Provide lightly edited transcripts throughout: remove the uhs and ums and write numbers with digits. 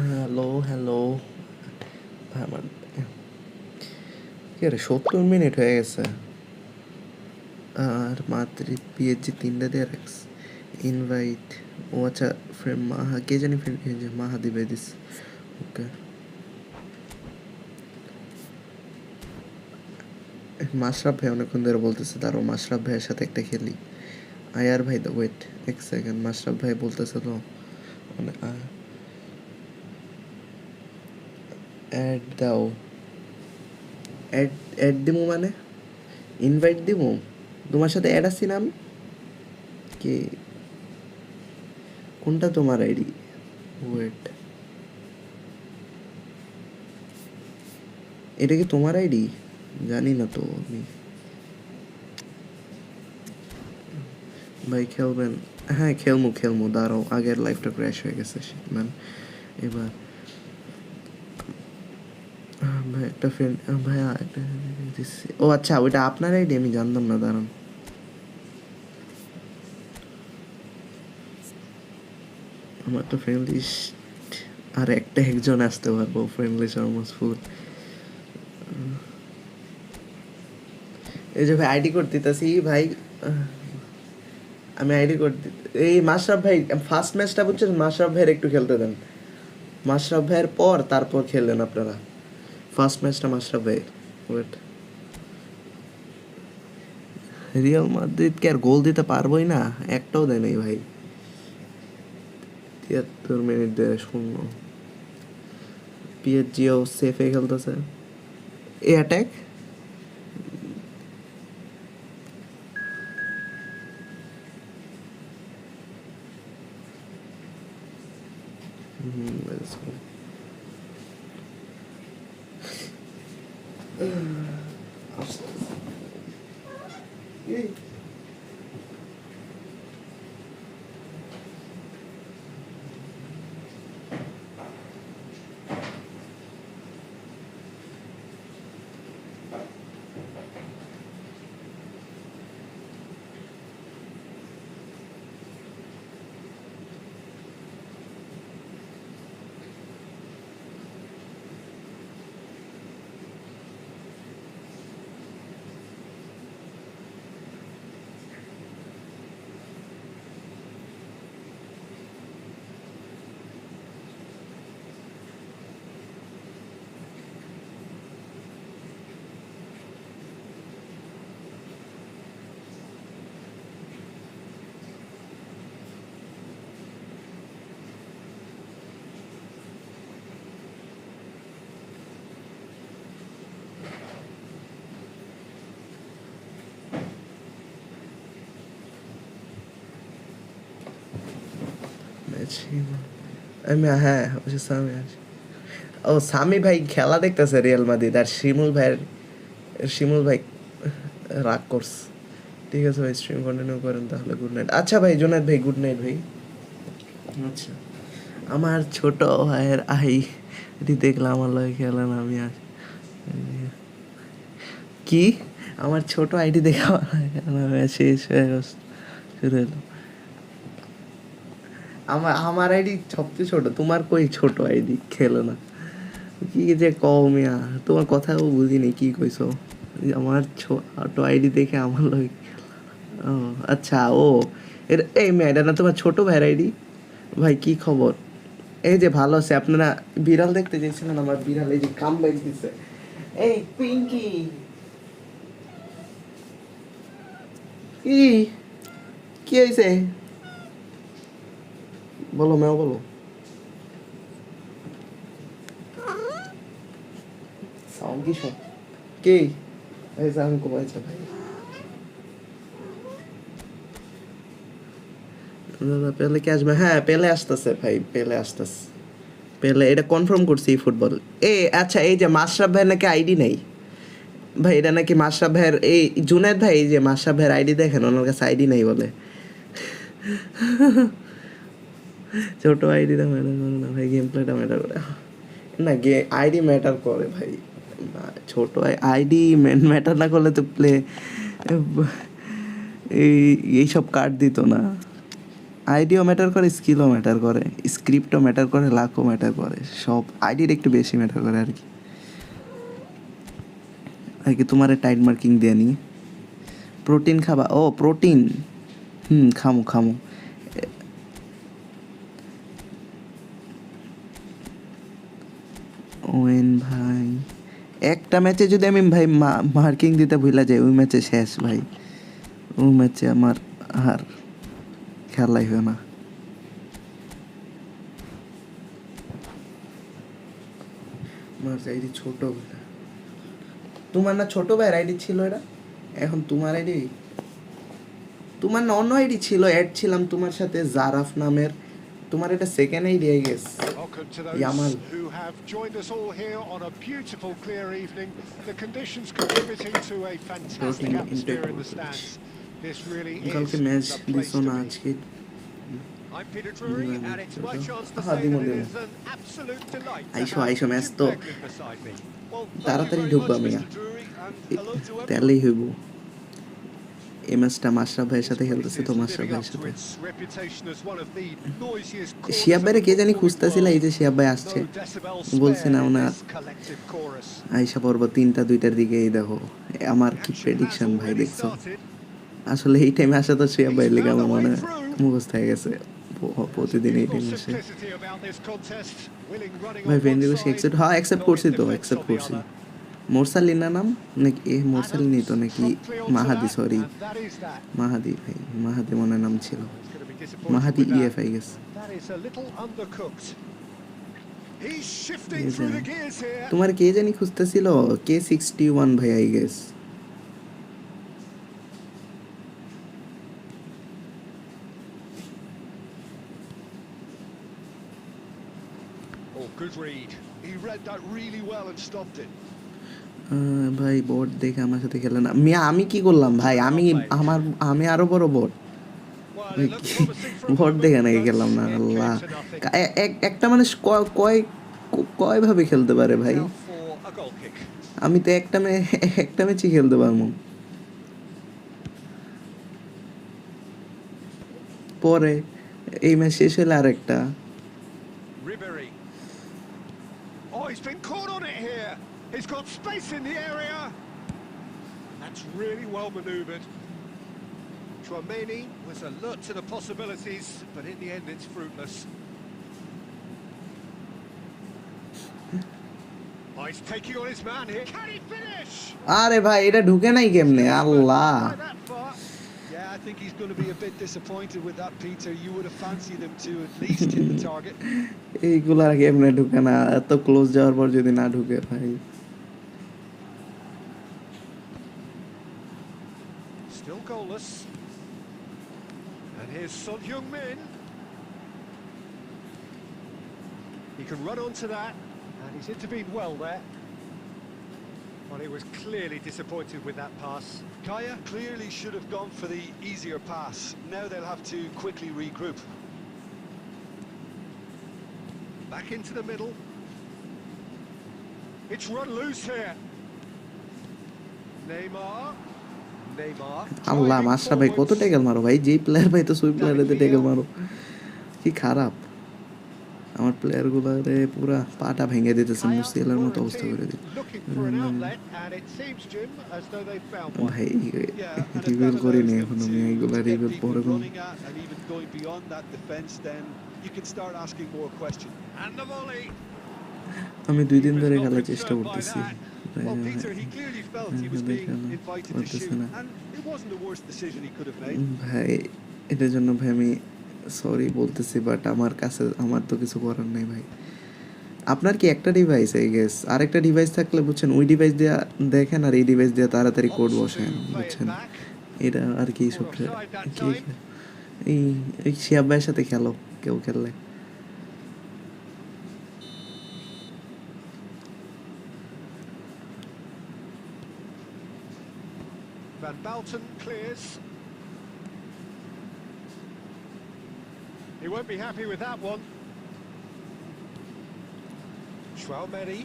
Hello, hello. আমার কি রে ৭০ মিনিট হয়ে গেছে আর মাত্র পিএইচজি ৩টা দিয়ে রাখছে ইনভাইট। ও আচ্ছা, ফ্রেন্ড মাহা কে জানি, ফ্রেন্ড যে মাহা দিবে দিস। ওকে, মাশরাফ ভাই অনেকক্ষণ ধরে বলতেছে তারও মাশরাফ ভাইয়ের সাথে একটা খেলি। আয়ার ভাই তো ওয়েট এক সেকেন্ড, মাশরাফ ভাই বলতেছে তো মানে অ্যাড দাও। অ্যাড অ্যাড দিমু মানে ইনভাইট দিমু? তোমার সাথে অ্যাড আসছি না আমি? কি কোনটা তোমার আইডি? ওয়েট, এটা কি তোমার আইডি? জানি না তো আমি। ভাই খেলবেন? হ্যাঁ খেলমু দাঁড়াও, আগের লাইফটা ক্র্যাশ হয়ে গেছে ম্যান। এবার ভাই একটা ফ্রেন্ড, ভাইয়া একটা দিচ্ছি। ও আচ্ছা, ওইটা আপনার আইডি? আমি জানতাম না, দাঁড়ান। আমার তো ফ্রেন্ড লিস্ট আর একটা একজন আসতে পারবো, ফ্রেন্ড লিস্ট অলমোস্ট ফুল। এই যে ভাই আইডি কোড দিতেছি ভাই, আমি আইডি কোড এই মাশরাফ ভাই ফার্স্ট ম্যাচটা বুঝছেন, মাশরাফ ভাইয়ের একটু খেলতে দেন। মাশরাফ ভাইয়ের পর তারপর খেললেন আপনারা। ফার্স্ট ম্যাচটা মাশরাফ ভাই। ওয়েট, রিয়াল মাদ্রিদকে আর গোল দিতে পারবোই না, একটাও দেয় নাই ভাই। ৭৩ মিনিট ধরে শূন্য। পিএসজিও সেফে খেলতেছে। এ অ্যাটাক ম্যাচ। আমি হ্যাঁ ওই যে সামি আছে। ও সামি ভাই খেলা দেখতেছে রিয়াল মাদ্রিদ, আর শিমুল ভাই রাগ করছে। ঠিক আছে ভাই, স্ট্রিম কন্টিনিউ করেন তাহলে। Good night. আচ্ছা ভাই জুনায়েদ ভাই, গুড নাইট ভাই। আচ্ছা, আমার ছোট ভাইয়ের এটি দেখলাম, আমার লগে খেলেন আমি আজ কি আমার ছোট আইডি দেখে শেষ হয়ে গেছে, শুরু হলো। আমার আইডি সবচেয়ে ছোট, তোমার কই ছোট আইডি? খেলো না কি যে কও মিয়া, তোমার কথাও বুঝিনি কি কইছো। আমার ছোট আইডি দেখে আমার লগে। ও আচ্ছা, ও এটা এই মেয়ে, এটা না তোমার ছোট ভাইয়ের আইডি? ভাই কি খবর? এই যে ভালো আছে। আপনারা বিড়াল দেখতে চেয়েছিলেন, আমার বিড়াল এই যে কাম ব্যাক দিছে। এই পিঙ্কি, কি কি হয়েছে বলো ম্যাও, বলো। সাউন্ড কি সব কি এই সাউন্ড কমাইছে ভাই? দাদা পেলে কি আসবে? হ্যাঁ পেলে আসতেছে ভাই, পেলে আসতেছে। পেলে এটা কনফার্ম করছি ফুটবল। এ আচ্ছা, এই যে মাশরাফ ভাইয়ের নাকি আইডি নাই ভাই, এটা নাকি মাশরাফ ভাইয়ের, এই জুনায়েদ ভাই এই যে মাশরাফ ভাইয়ের আইডি দেখেন, ওনার কাছে আইডি নাই বলে। ছোট আইডিটা ম্যাটার করে না ভাই, গেম প্লেটা ম্যাটার করে না। আইডি ম্যাটার করে ভাই। ছোট আইডি ম্যাটার না করলে তো প্লে এই এইসব কার্ড দিত না। আইডিও ম্যাটার করে, স্কিলও ম্যাটার করে, স্ক্রিপ্টও ম্যাটার করে, লাকও ম্যাটার করে, সব আইডির একটু বেশি ম্যাটার করে আর কি। আর কি তোমার টাইট মার্কিং দিয়ে নি প্রোটিন খাবা? ও প্রোটিন, খামু খামু। ওয়েন ভাই একটা ম্যাচে যদি আমি ভাই মার্কিং দিতে ভুলা যাই, ওই ম্যাচে শেষ ভাই, ওই ম্যাচে আমার আর খেলাই হয় না। আমার আইডি ছোট, তোমার না ছোট ভাইয়ের আইডি ছিল এটা, এখন তোমার আইডি, তোমার না অন্য আইডি ছিল, অ্যাড ছিলাম তোমার সাথে জারাফ নামের, তোমার এটা second ID I guess. Yamal who have joined us all here on a beautiful clear evening, the conditions contributing to a fantastic atmosphere in the stands. This really is কালকে match the place দিছো to না be. আজকে? I'm Peter Drury and it's my chance to say that it is an absolute delight to আইসো have আইসো match Jim তো Begley beside me. Well, thank you তাড়াতাড়ি very ঢুকবা much, মিয়া, Mr. Drury, and hello to everyone. তাহলেই হইব। এই ম্যাচটা মাশরাফ ভাইয়ের সাথে খেলতেছে তো মাশরাফ ভাইয়ের সাথে। শিয়াব ভাইরে কে জানি খুঁজতেছিল, এই যে শিয়াব ভাই আসছে, বলছি না ওনার আইসা পড়বো 3টা 2টার দিকে। এই দেখো আমার কি প্রেডিকশন ভাই, দেখছো? আসলে এই টাইমে আসা তো শিয়াব ভাইয়ের লেগে আমার মনে মুখস্থ হয়ে গেছে প্রতিদিন এই টাইমে আসে। ভাই ফ্রেন্ড রিকোয়েস্ট অ্যাকসেপ্ট, হ্যাঁ অ্যাকসেপ্ট করছি তো, অ্যাকসেপ্ট করছি। মোরসালিনা নাম নাকি, এ মোরসালিনী তো নাকি মাহাদি, সরি মাহাদি ভাই, মাহাদি মনে নাম ছিল, মাহাদি ইএফ আই গেস। তোমার কে জানি খুঁজতেছিল, K61 ভাই I guess. Good read. He read that really well and stopped it. ভাই বট দেখে আমার সাথে খেলে না মিয়া, আমি কি করলাম ভাই? আমি আরো বড় বট, বট দেখে নাকি খেললাম না? আল্লাহ, একটা মানুষ কয় ভাবে খেলতে পারে ভাই? আমি তো একটা ম্যাচই খেলতে পারবো, পরে এই ম্যাচ শেষ হলে আরেকটা। He's been caught on it here. He's got space in the area. That's really well manoeuvred. Chouameni was alert to the possibilities, but in the end it's fruitless. He's taking on his man here. Can he finish? আরে ভাই এটা ঢুকে নাই কেমনে? আল্লাহ, Yeah, I think he's going to be a bit disappointed with that, Peter. You would have fancied him to at least hit the target. এইগুলা কেমনে ঢুকে না? এত ক্লোজ যাওয়ার পর যদি না ঢুকে ভাই। Still goalless. And here's Son Heung-min. He can run onto that, and he's intervened well there. Well, he was clearly disappointed with that pass. Kaya clearly should have gone for the easier pass. Now they'll have to quickly regroup. Back into the middle. It's run loose here. Neymar. আল্লাহ, মাশরাফ ভাই কত tackle মারো ভাই? যেই player ভাই তো সুই প্লেয়ারেতে tackle মারো, কি খারাপ। আমার প্লেয়ারগুলোরে পুরা পাটা ভেঙে দিতেছে, মুসিয়ালার মতো অবস্থা করে দিচ্ছে ভাই। রিভিল করিনি এখনো আমি, এইগুলা রিভিল পরে কোন। আমি 2 দিন ধরে খেলার চেষ্টা করতেছি, ভাই এটার জন্য ভাই আমি সরি বলতেছি, বাট আমার তো কিছু করার নাই ভাই। আপনার কি একটা ডিভাইস আই গেস? আরেকটা ডিভাইস থাকলে বুঝছেন, ওই ডিভাইস দিয়ে দেখেন আর এই ডিভাইস দিয়ে তাড়াতাড়ি কোড বসান, বুঝছেন? এটা আর কি সব এই শিয়াব ভাইয়ের সাথে খেলো কেউ খেললে। Van Balten clears. He won't be happy with that one. Chouameni.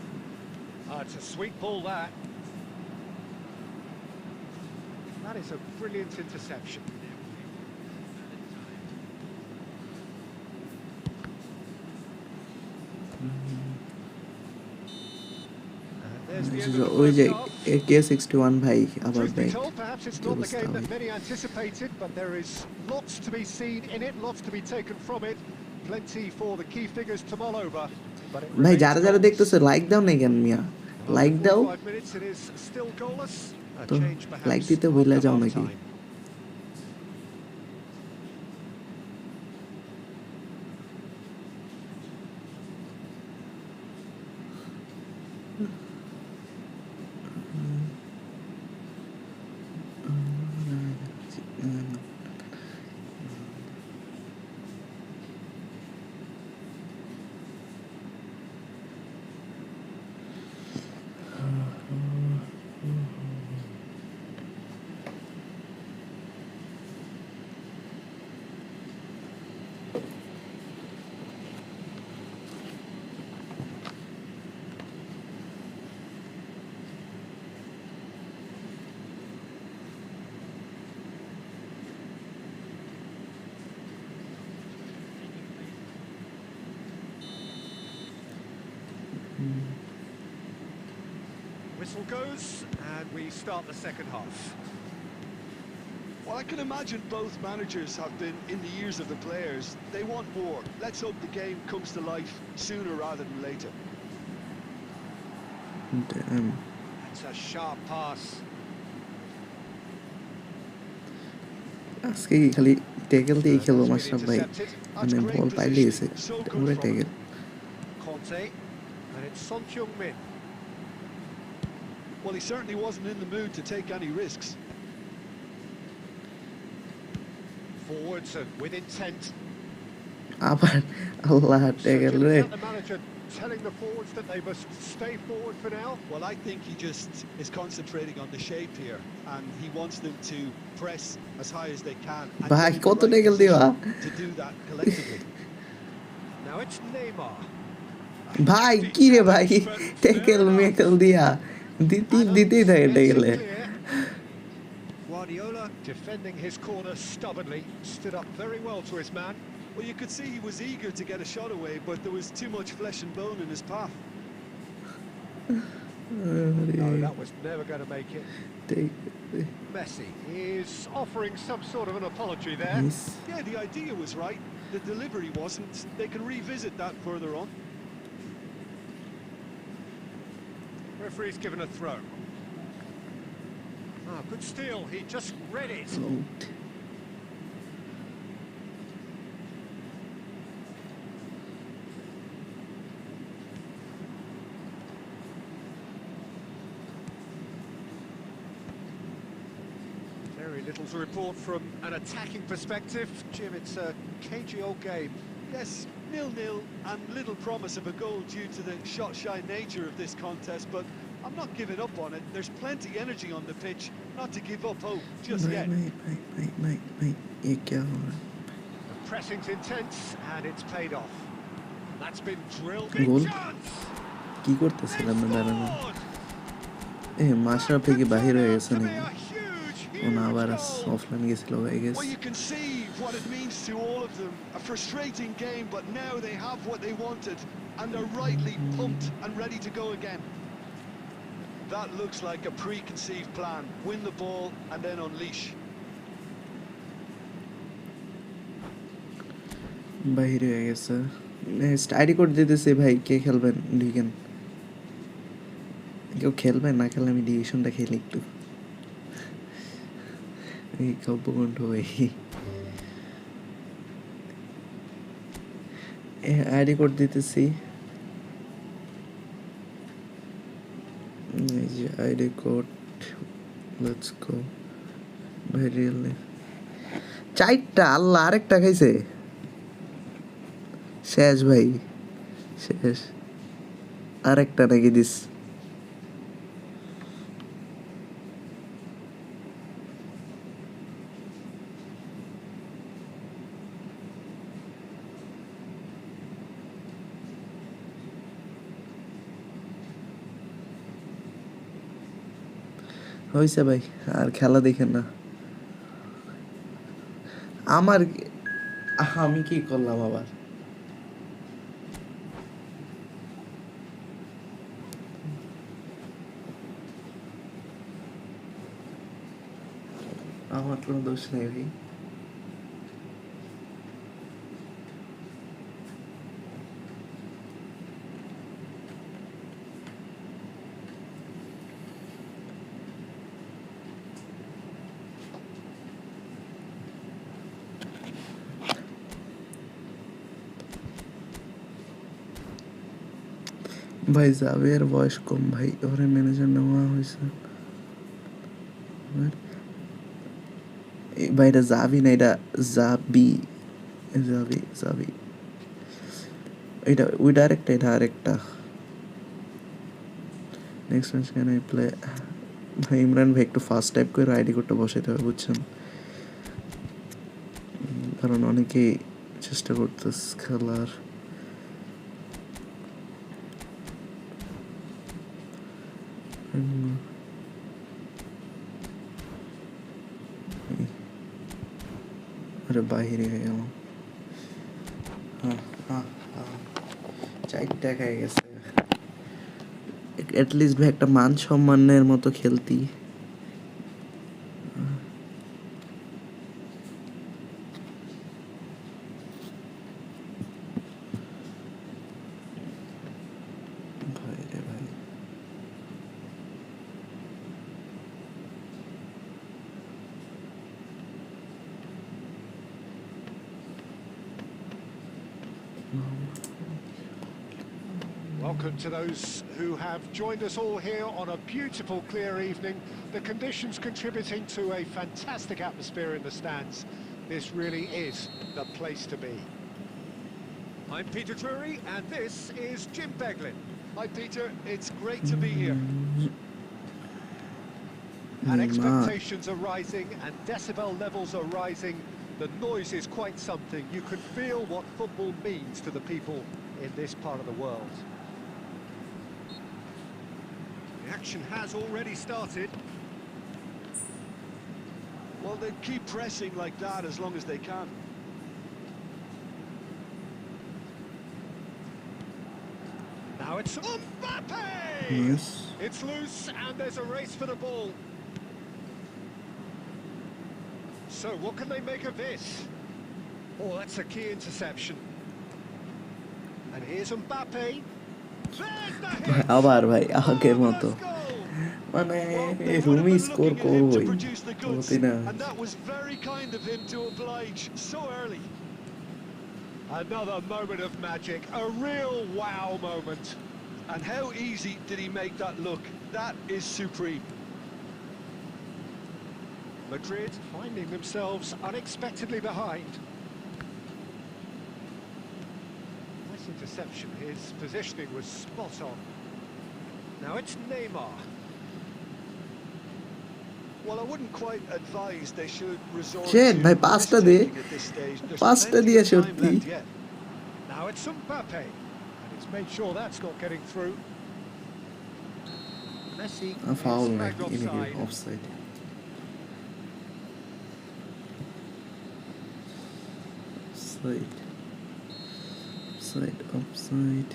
It's a sweet ball that. That is a brilliant interception. as the end of the ওই first যে half. AK-61 ভাই আবার Truth be back told, perhaps it's কি not the অবস্থা game ভাই that many anticipated, but there is lots to be seen in it, lots to be taken from it. Plenty for the key figures to mull over, but it ভাই remains যারা যারা goalless. দেখতেছে like দাও না কেন মিয়া After like দাও 45 minutes, it is still goalless. A তো change like perhaps দিতে ভুলে after যাও নাকি half-time. Whistle goes, and we start the second half. Well, I can imagine both managers have been in the ears of the players. They want more. Let's hope the game comes to life sooner rather than later. Damn. It's a sharp pass. আজকে কি খালি tackle দিয়ে খেলবো That's been মাশরাফ ভাই intercepted. মানে That's great বল পাইলে এসে positioning. So good পুরো from tackle Conte, and it's Son Heung-min. Well, he certainly wasn't in the mood to take any risks. Forwards and with intent. আবার আল্লাহ So, tackle Jim, রে is that the manager telling the forwards that they must stay forward for now? Well, I think he just is concentrating on the shape here, and he wants them to press as high as they can. And ভাই get in the কত right tackle দিবা position to do that collectively. Now it's Neymar. ভাই Hefty কি রে ভাই challenge, but tackle fair enough. মেকেল দিয়া দিতেই থাকে Adams ট্যাকেলে gets it clear. Guardiola defending his corner stubbornly, stood up very well to his man. Well, you could see he was eager to get a shot away, but there was too much flesh and bone in his path. No, that was never going to make it. Messi is offering some sort of an apology there. Yeah, the idea was right. The delivery wasn't. They can revisit that further on. Referee's given a throw. Ah, good steal. He just read it. Very little to report from an attacking perspective. Jim, it's a cagey old game. Yes, 0-0 and little promise of a goal due to the shot-shy nature of this contest, but I'm not giving up on it. There's plenty energy on the pitch, not to give up hope just yet. ये क्या हो रहा The pressing's intense and it's paid off. That's been drilled. Goal? Big chance. কি করতেছিলাম না দাঁড়ানো Scored. এ মাশরাফ থেকে বাহির হয়ে গেছে To be নাকি a huge, ও না huge আবার goal. অফলাইন গেছিল I guess Well, you can see what it means to all of them. A frustrating game, but now they have what they wanted, and they're rightly pumped and ready to go again. That looks like a preconceived plan. Win the ball and then unleash. বাহির হয়ে গেছে study করে দিতেছে ভাই কে খেলবেন ঢুকেন কেউ খেলবেন না খেলে আমি ডিভিশনটা খেলি একটু এই কাব্যকণ্ঠ ভাই আইডি কোড দিতেছি এই যে আইডি কোড লেটস গো ভাই রিয়েলি চারটা আল্লাহ আরেকটা খাইছে শেষ ভাই শেষ আরেকটা নাকি দিস হয়েছে ভাই আর খেলা দেখেন না আমার আমি কি করলাম আবার আমার কোনো দোষ নেই ভাই। ভাই জাবের বয়স কম ভাই, ওরে ম্যানেজার নেওয়া হয়েছে। ভাই এটা যাবি না, এটা যাবি, যাবি যাবি। এটা ওইটা আরেকটা, এটা আরেকটা। Next match can I play? ভাই ইমরান ভাই একটু ফার্স্ট টাইপ করে আইডি কোডটা বসাইতে হবে বুঝছেন, কারণ অনেকেই চেষ্টা করতেছে খেলার। আরে বাহিরে হয়ে গেলাম। হ্যাঁ হ্যাঁ হ্যাঁ, 4 টাকা হয়ে গেছে। অ্যাটলিস্ট ভাই একটা মান সম্মানের মতো খেলতি। ভাই রে ভাই, Welcome to those who have joined us all here on a beautiful, clear evening. The conditions contributing to a fantastic atmosphere in the stands. This really is the place to be. I'm Peter Drury, and this is Jim Beglin. Hi, Peter. It's great to be here. And expectations are rising, and decibel levels are rising. The noise is quite something. You can feel what football means to the people in this part of the world. The action has already started. Well, they keep pressing like that as long as they can. Now it's Mbappe! yes. It's loose, and there's a race for the ball. So, what can they make of this? Oh, that's a key interception. And here's Mbappe. There's the hit! আবার ভাই আগের Oh, মতো, let's go! মানে Well, they would have Rumi been score looking at him to করবই, produce the goods, হতে না। and that was very kind of him to oblige so early. Another moment of magic, a real wow moment. And how easy did he make that look? That is supreme. Madrid finding themselves unexpectedly behind. Nice interception, his positioning was spot on. Now it's Neymar. Well, I wouldn't quite advise they should resort Shit, to ভাই পাঁচটা দে, risk-taking at this stage. There's পাঁচটা plenty দিয়ে of time সত্যি। left yet. Now it's Mbappe, and it's made sure that's not getting through. Messi is foul নাই, flagged offside. Offside. Offside, offside, offside.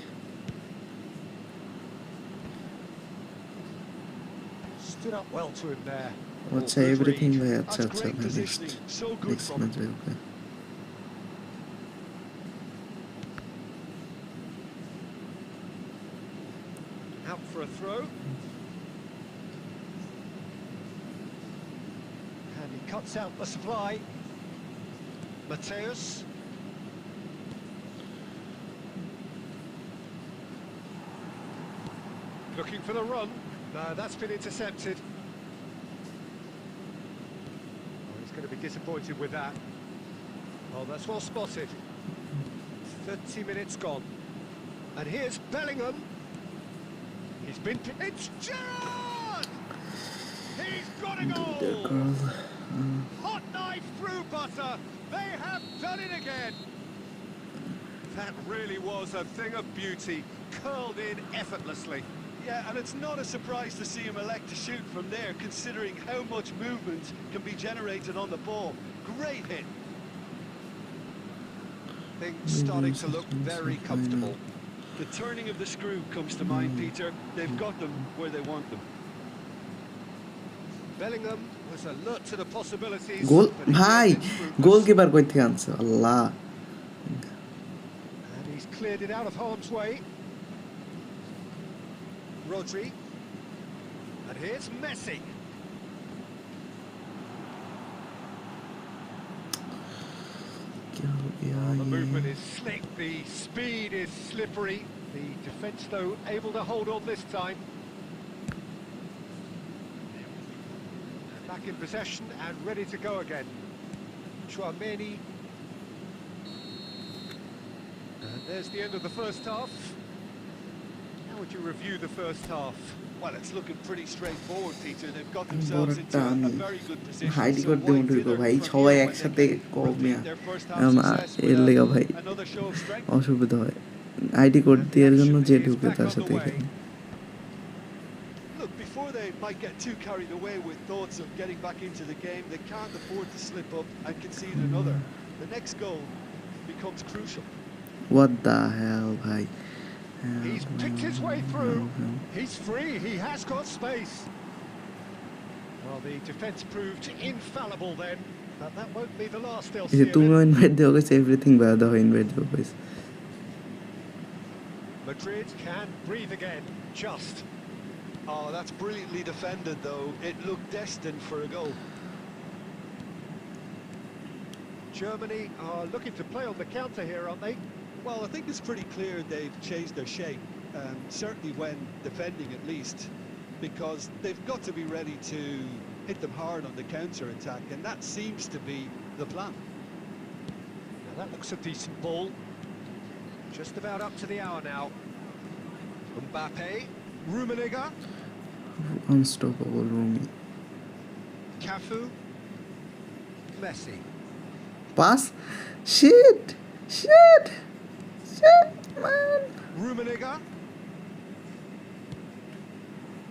Stood up well to him there. আচ্ছা Good everything read. ভাই, আচ্ছা That's আচ্ছা great ভাই, next positioning. So good next from match him. ভাই, ওকে। Out for a throw. And he cuts out the supply. Mateus. Looking for the run. That's been intercepted. Oh, he's going to be disappointed with that. Oh, that's well spotted. 30 minutes gone. And here's Bellingham. He's been... It's Gerrard! He's got a goal! Hot knife through butter. They have done it again. That really was a thing of beauty, curled in effortlessly. Yeah, and it's not a surprise to see him elect to shoot from there, considering how much movement can be generated on the ball. Great hit. Things starting to look very comfortable. The turning of the screw comes to mind, Peter. They've got them where they want them. Bellingham was alert to the possibilities. Goal but in the ভাই end it's fruitless. Goalkeeper কই থেকে আনছে আল্লাহ And he's cleared it out of harm's way. Rodri. And here's Messi. The movement is slick, the speed is slippery. The defence, though, able to hold on this time. Back in possession and ready to go again. Chouameni. And there's the end of the first half. How would you review the first half? Well, it's looking pretty straightforward, Peter. They've got themselves into a very good position. হাইডি So করতে why উঠে dither ভাই from সবাই here when একসাথে they can কমে repeat their first half success এর with লেগা ভাই another show of strength? অসুবিধা হয় আইডি কোড And the দেওয়ার জন্য action যে is ঢুকে back তার সাথে underway. Look, before they might get too carried away with thoughts of getting back into the game, they can't afford to slip up and concede another. The next goal becomes crucial. what the hell ভাই He's picked his way through. He's free. He has got space. Well, the defence proved infallible then, but that won't be the last they'll see of তুমি him. Invite দেওয়া গেছে everything ভাই দাও invite দেওয়া গেছে Madrid can breathe again, just. Oh, that's brilliantly defended, though. It looked destined for a goal. Germany are looking to play on the counter here, aren't they? Well, I think it's pretty clear they've changed their shape, certainly when defending at least, because they've got to be ready to hit them hard on the counter-attack, and that seems to be the plan. Now that looks a decent ball. Just about up to the hour now. Mbappe, Rummenigge, unstoppable Rumi Cafu, Messi. pass shit man Rummenigge.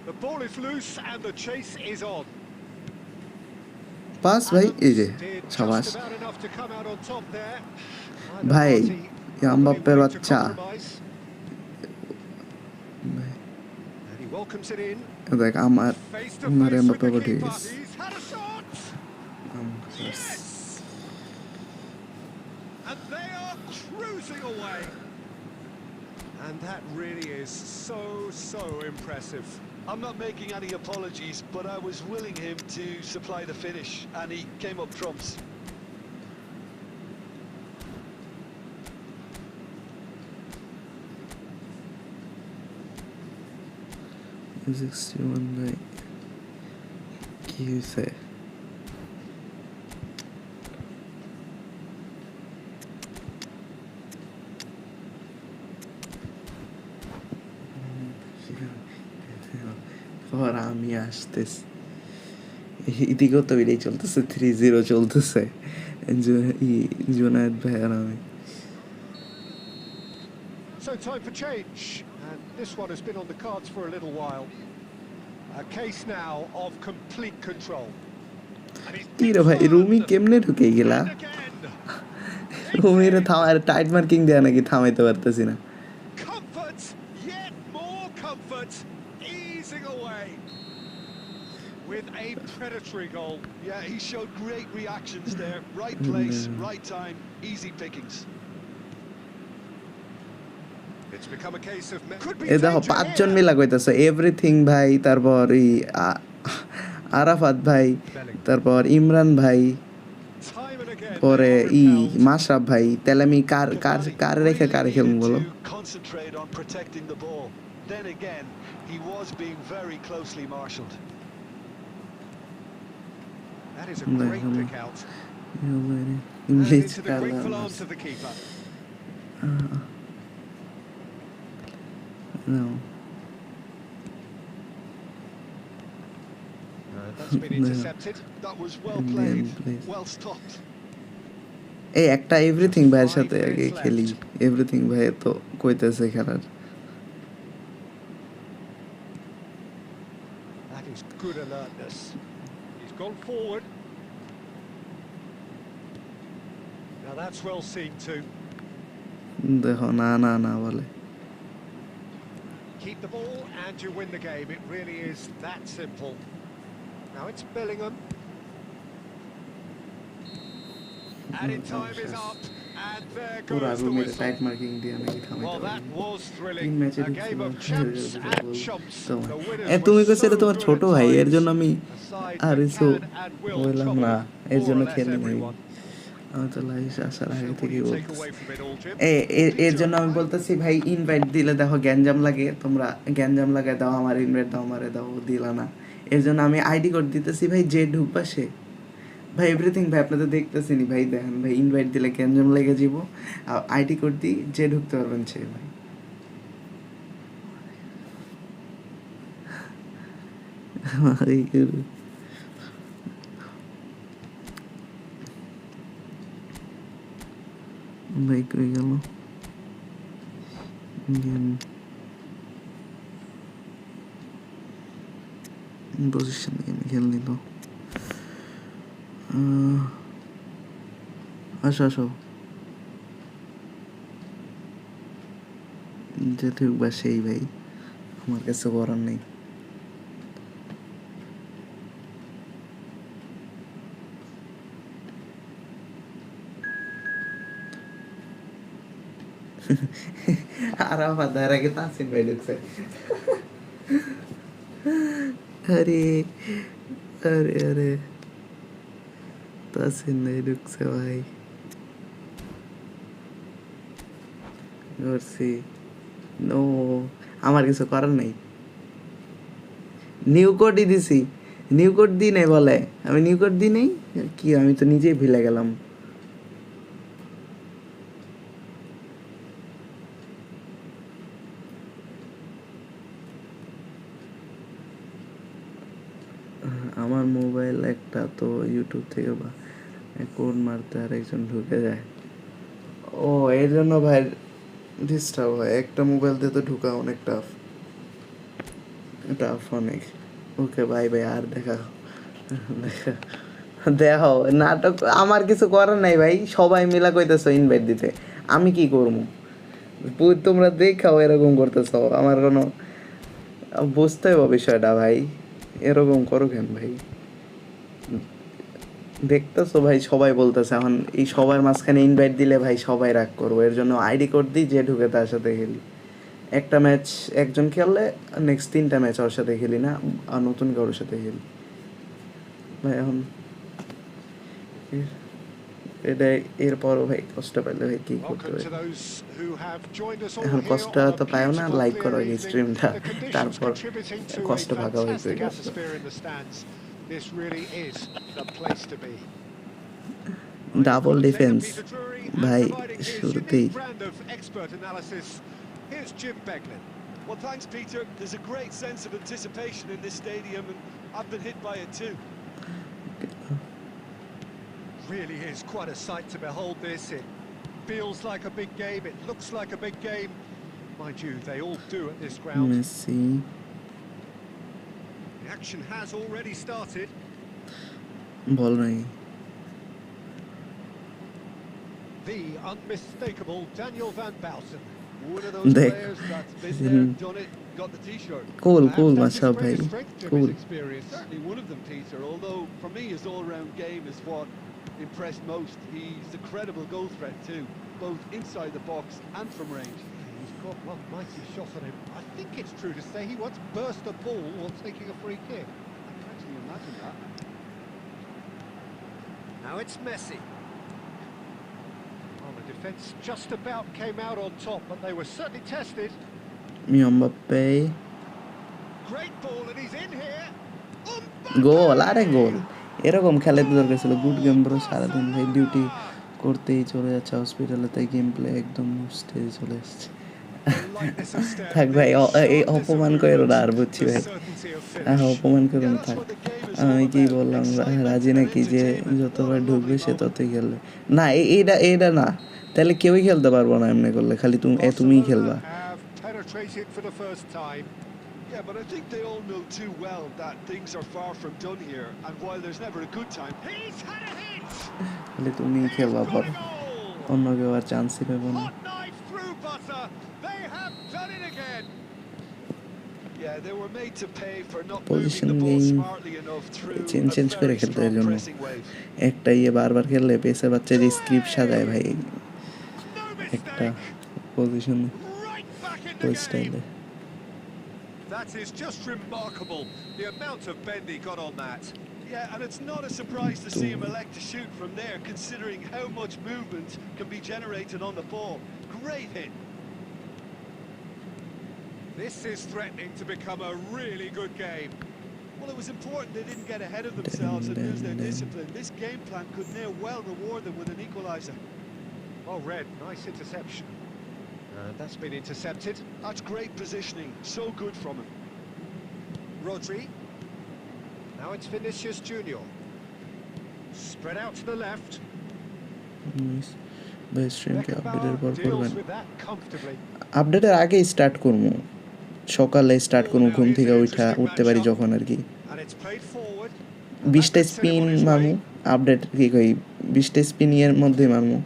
The ball is loose and the chase is on. pass ভাই এই যে Did শাবাশ just about enough to come out on top there. ভাই EMbappe's এমবাপ্পের বাচ্চা And he welcomes it in. দেখ আমার Face to আমার face with Mbappe the উঠে keeper. গেছে He's had a shot. Yes. And they are cruising away. And that really is so impressive. I'm not making any apologies, but I was willing him to supply the finish, and he came up trumps. ভাই কি হয়েছে আমি আসতেছি এদিকেও তো এটাই চলতেছে 3-0 চলতেছে জুনায়েদ ভাই আর আমি So time for change, and this one has been on the cards for a little while. A case now of complete control. কি রে ভাই রুমি কেমনে ঢুকে গেলা And again. রুমির থামার টাইট মার্কিং দেয়া নাকি থামাইতে পারতেছি না Comfort, yet more comfort, easing away with a predatory goal. Yeah, he showed great reactions there. Right place, right time, easy pickings. It's become a case of could be এ দেখো danger পাঁচজন here. মিলা কইতাছে everything ভাই তারপর আরাফাত ভাই তারপর ইমরান ভাই Time and again. পরে they are repelled. মাশরাফ ভাই তাহলে আমি কার রেখে কারে খেলবো বলো To concentrate on protecting the ball. Then again, he was being very closely marshalled. That is a great pick out. And English into the grateful arms of the keeper. That's been intercepted. That was well played, please. well stopped. এই একটা everything ভাইয়ের সাথে আগে খেলি everything ভাই তো কইতেছে খেলার That is good alertness. He's gone forward. Now that's well seen too. দেখো না বলে Keep the ball and you win the game. It really is that simple. Now it's Bellingham. Added time is up, and there পুরা goes the রুমের whistle. Tight marking দিয়ে নাকি থামাইতে Well, that পারি was তিন thrilling. ম্যাচে A game ঢুকছিল of champs and chumps. তোমার The winners তুমি were কইছো এটা so তোমার good ছোট at ভাই এর times. জন্য আমি A side আর that এসো can and will বললাম trouble না এর more জন্য or less খেলি নাই everyone. আমি তো লাইস আসার আগে So what do থেকে you take বলতেছি away from it all, Jim? এর জন্য আমি বলতেছি ভাই ইনভাইট দিলে দেখো গ্যাঞ্জাম লাগে তোমরা গ্যাঞ্জাম লাগাই দাও আমার ইনভাইট দাও আমারে দাও দিলা না এর জন্য আমি আইডি কোড দিতেছি ভাই যে ঢুকবা সে ভাই এভরিথিং ভাই আপনাদের দেখতেছি নি ভাই দেখেন ভাই ইনভাইট দিলে গ্যাঞ্জাম লেগে যাব আর আইডি কোড দিই যে ঢুকতে পারবেন সে ভাই ভাই কই গেল পজিশন গেম খেলনি তো আসো আসো যে ঢুকবা সেই ভাই আমার কাছে করার নেই আর আমার ধার আগে তাসিন ভাই ঢুকছে আরে আরে আরে তাসিন ভাই ঢুকছে ভাই ধরছি নো আমার কিছু করার নাই নিউ কোডই দিছি নিউ কোড দিই নাই বলে আমি নিউ কোড দিই নাই কি আমি তো নিজেই ভুলে গেলাম আমার মোবাইল একটা তো ইউটিউব থেকে বা কোড মারতে আর একজন ঢুকে যায় ও এর জন্য ভাই ডিস্টার্ব হয় একটা মোবাইল দিয়ে তো ঢুকা অনেক টাফ টাফ অনেক ওকে বাই বাই আর দেখা দেখো নাটক আমার কিছু করার নাই ভাই সবাই মিলা কইতেছো ইনভাইট দিতে আমি কি করবো তোমরা দেখাও এরকম করতেছো আমার কোনো বুঝতে হবে বিষয়টা ভাই এরকম করো কেন ভাই দেখতেছো ভাই সবাই বলতেছে এখন এই সবার মাঝখানে ইনভাইট দিলে ভাই সবাই রাগ করবো এর জন্য আইডি কোড দিই যে ঢুকে তার সাথে খেলি একটা ম্যাচ একজন খেললে নেক্সট 3টা ম্যাচ ওর সাথে খেলি না আর নতুন কারোর সাথে খেলি ভাই এখন এটা এরপরও ভাই কষ্ট পাইলে ভাই কি করতে হবে এখন কষ্ট তো পাও না লাইক করো আগে স্ট্রিমটা তারপর কষ্ট ভাগা হয়ে ডাবল ডিফেন্স ভাই শুরুতেই Here's Jim Beglin. Well, thanks, Peter. There's a great sense of anticipation in this stadium, and I've been hit by it too. Really is quite a sight to behold this. It feels like a big game. It looks like a big game. Mind you, they all do at this ground. Messi. The action has already started. Ball nahi. The unmistakable Daniel van Baalsen. One of those players that's been there, done it, got the t-shirt. Cool, mashallah, bhai. Cool. Certainly one of them, Peter, although for me his all-round game is what impressed most. He's a credible goal threat too, both inside the box and from range. He's got one mighty shot on him. I think it's true to say he once burst a ball while taking a free kick. I can actually imagine that. Now it's Messi. Well, the defence just about came out on top, but they were certainly tested. Mbappe. Great ball, and he's in here. গোল আরে গোল এরকম খেলে তো দরকার ছিল good game bro সারাদিন ভাই duty করতেই চলে যাচ্ছে হসপিটালে তাই গেম প্লে একদম স্টেজে চলে আসছে থাক ভাই এই অপমান করো না আর বুঝছি ভাই হ্যাঁ অপমান করো না থাক আমি কি বললাম রাজি নাকি যে যতবার ঢুকবে সে ততই খেলবে না এইটা না তাহলে কেউই খেলতে পারবো না এমনি করলে খালি তুমিই খেলবা Yeah, but I think they all know too well that things are far from done here, and while there's never a good time, he's had a hit. খালি তুমিই খেলবা পর অন্য কেউ আর চান্সই পাবো না Hot knife through butter. They have done it again. Yeah, they were made to pay for not moving position the ball game smartly enough through change a করে very খেলতে এর strong জন্য pressing wave. একটা বারবার খেললে পেসের বাচ্চা যে script সাজায় ভাই No একটা mistake. Position Right back in the ওই game. স্টাইলে That is just remarkable, the amount of bend he got on that. Yeah, and it's not a surprise to see him elect to shoot from there, considering how much movement can be generated on the ball. Great hit. This is threatening to become a really good game. Well, it was important they didn't get ahead of themselves and lose their discipline. This game plan could now well reward them with an equaliser. Well read, nice interception. That's been intercepted. That's great positioning, so good from him. Rodri. Now it's Vinicius Junior. Spread out to the left. ভাই স্ট্রিমকে আপডেটের পর Deals করবেন with that comfortably. আপডেটের আগেই start করবো সকালে start করবো ঘুম থেকে উঠতে পারি যখন আর কি And it's played forward. 20টা স্পিন মারমু আপডেট কি কই 20টা স্পিন এর মধ্যে মারমু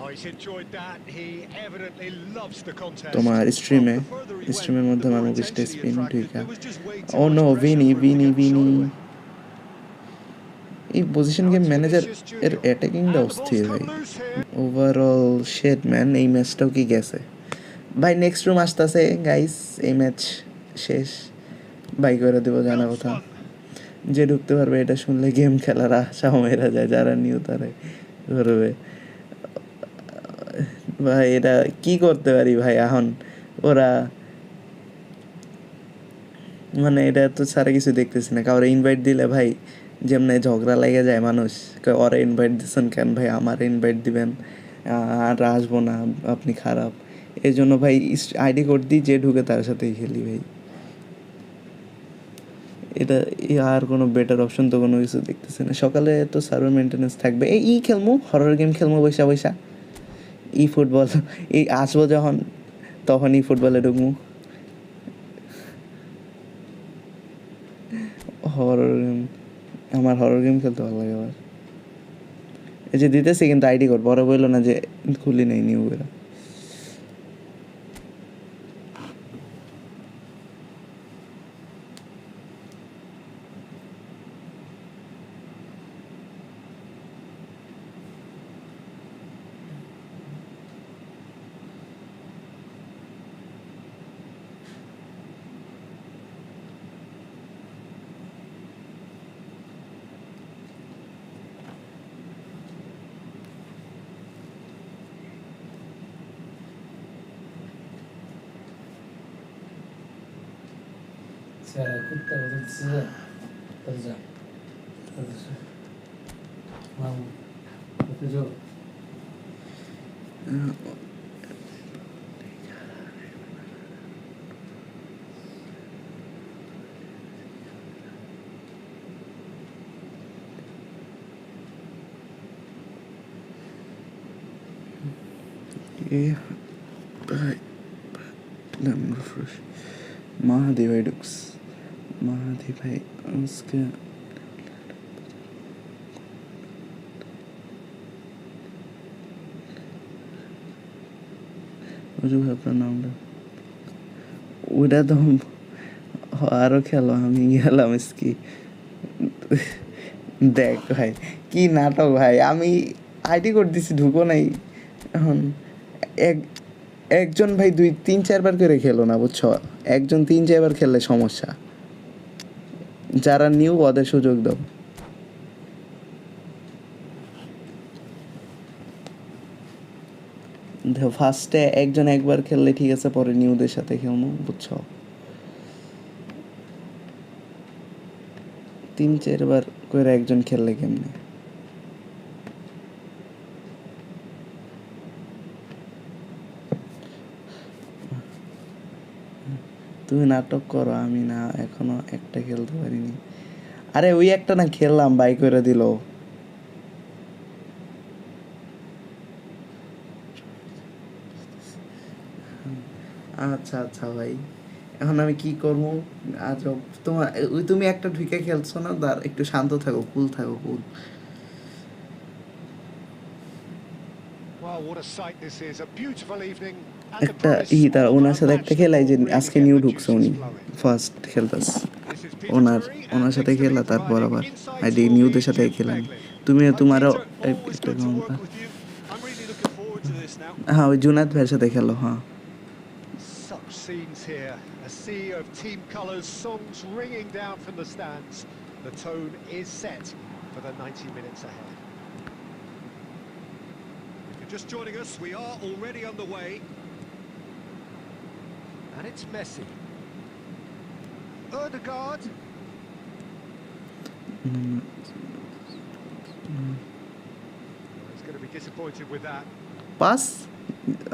Oh, he's enjoyed that. He evidently loves the contest. তোমার স্ট্রিমের মধ্যে মারমু 20টা স্পিন ঠিক আছে ও নো ভিনি এই পজিশন গেম ম্যানেজার এর অ্যাটাকিংটা অস্থির ভাই ওভারঅল শেট ম্যান এই ম্যাচটাও কি গেছে ভাই নেক্সট রুম আসতেছে গাইস এই ম্যাচ শেষ বাই করে দেবো জানা কথা যে ঢুকতে পারবে এটা শুনলে গেম খেলার আশা মেরা যায় যারা নিউ তারা করবে ভাই এটা কি করতে পারি ভাই এখন ওরা মানে এটা তো সারা কিছু দেখতেছি না কাউরে ইনভাইট দিলে ভাই যেমন ঝগড়া লেগে যায় মানুষ ওরা ইনভাইট দিচ্ছেন কেন ভাই আমার ইনভাইট দিবেন আর আসবো না আপনি খারাপ এই জন্য ভাই আইডি কোড দিই যে ঢুকে তার সাথেই খেলি ভাই এটা আর কোনো বেটার অপশন তো কোনো কিছু দেখতেছি না সকালে তো সার্ভার মেনটেন্যান্স থাকবে এই খেলমু হরর গেম খেলমু বৈশা ফুটবল এই আসবো যখন তখন ফুটবলে ঢুকমু হরর গেম আমার হরর গেম খেলতে ভালো লাগে আবার এই যে দিতেছি কিন্তু আইডি কোড পরে বললো না যে খুলি নাই নিউ করে Кutta oturtsa oturacağım. Oturacağım. Tamam. Oturacağım. Yeah. Let me refresh. Mahdi भाई डुक्स महादी भाई उसके जो है अपना नाम ওটা তো আরও খেলো আমি গেলাম ইসকি দেখ ভাই কি নাটক ভাই আমি আইডি কোড দিছি ঢুকো নাই এখন একজন ভাই 2-3-4 বার করে খেলো না বুঝছো একজন 3-4 বার খেললে সমস্যা যারা নিউ ওদের সুযোগ দাও দেখো ফার্স্টে একজন একবার খেললে ঠিক আছে পরে নিউদের সাথে খেলবো বুঝছো 3-4 বার করে একজন খেললে কেমনে তুমি নাটক করো আমি না এখনো একটা খেলতে পারিনি আরে ওই একটা না খেললাম বাই করে দিল আচ্ছা আচ্ছা ভাই এখন আমি কি করবো আজ তোমার তুমি একটা ঢুকে খেলছো না একটু শান্ত থাকো কুল থাকো কুল Well, what a sight this is. A beautiful evening And the একটা promise তার of ওনার a সাথে match একটা that খেলাই যে will really আজকে get নিউ the ঢুকছে juices উনি flowing. ফার্স্ট খেলতাস This is Peter ওনার Drury, and ওনার সাথে next to me খেলা তারপর providing আবার insights আইডি will নিউদের be সাথে Jude খেলেন Begley. তোমারও Peter, always একটা good to work with you. I'm really looking forward to this now. হ্যাঁ ওই জুনাদ ভাইয়ের সাথে খেলো হ্যাঁ Such scenes here, a sea of team colours, songs ringing down from the stands. The tone is set for the 90 minutes ahead. If you're just joining us, we are already underway. And it's Messi. Ødegaard. He's going to be disappointed with that. Pass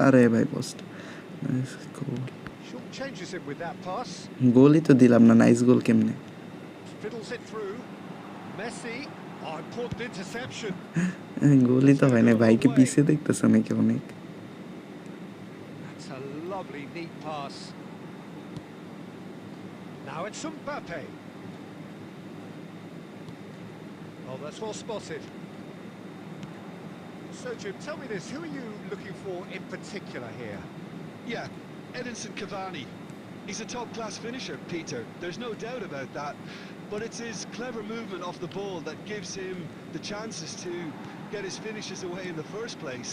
আরে ভাই post Short changes him with that pass. গোলই তো দিলাম না nice গোল কেমনে Fiddles it through. Messi. Oh, important interception. গোলই তো হয় না ভাইকে পিছে দেখতেছে নাকি অনেক That's a lovely, neat pass. Now it's Mbappe. Oh, that's well spotted. So, Jim, tell me this. Who are you looking for in particular here? Yeah, Edinson Cavani. He's a top-class finisher, Peter. There's no doubt about that. But it's his clever movement off the ball that gives him the chances to get his finishes away in the first place.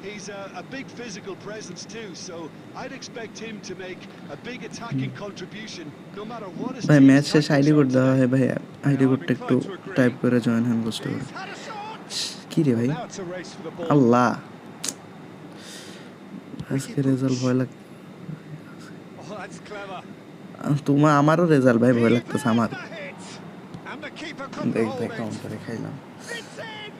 He's a big physical presence too, so I'd expect him to make a big attacking contribution no matter what his ভাই team's match শেষ ID tactics code are দেওয়া today. হয় ভাই ID কোডটা একটু type করে join hand কষ্ট করে He's had a shot. কি রে ভাই Now it's a race for the ball. আল্লাহ আজকে রেজাল্ট ভয় লাগ Oh, that's clever. তোমার আমারও রেজাল্ট ভাই ভয় He লাগতেছে made আমার the hit. And the keeper couldn't দেখ hold ভাই it. কাউন্টারে খাইলাম It's in.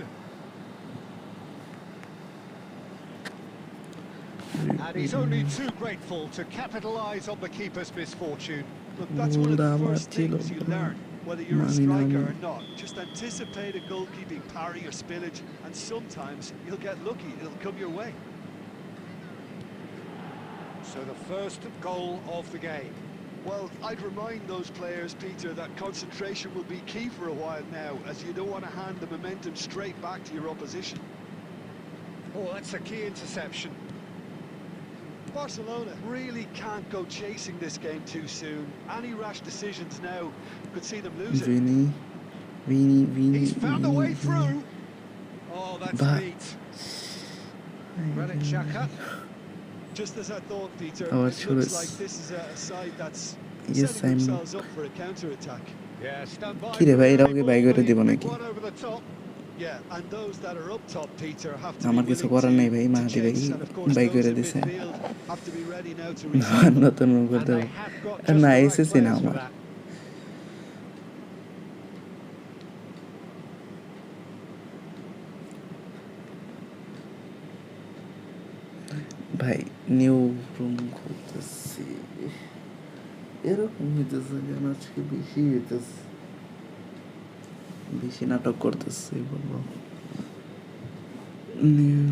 And he's only too grateful to capitalise on the keeper's misfortune. Look, that's one of the Goalda first things you Martino. learn, whether you're a Mani striker Mani. or not. Just anticipate a goalkeeping parry or spillage, and sometimes you'll get lucky. It'll come your way. So the first goal of the game. Well, I'd remind those players, Peter, that concentration will be key for a while now, as you don't want to hand the momentum straight back to your opposition. Oh, that's a key interception. Barcelona really can't go chasing this game too soon. Any rash decisions now could see them lose it. Vini He's found a way through. Oh, that's But- neat. Granit Xhaka. Just as I thought, Peter, Our it looks choice. like this is a side that's Yes, setting I'm- themselves up for a counter-attack. Yeah, stand by. কি রে ভাই, এরাও কি for by করে the দিব big নাকি? one over the top. Yeah, and those that are up top, Peter, have to আমার be কিছু willing করার to- নেই ভাই, to মাহাতি ভাই chase, and of course by those করে in দিছে midfield have to be ready now to receive. নতুন মুখ And Dev they have got just না the right এসেছি না players for আমার that. ভাই নিউ রুম খুলতেছি এরকম হইতেছে কেন আজকে বেশি হইতেছে বেশি নাটক করতেছে বলবো নিউ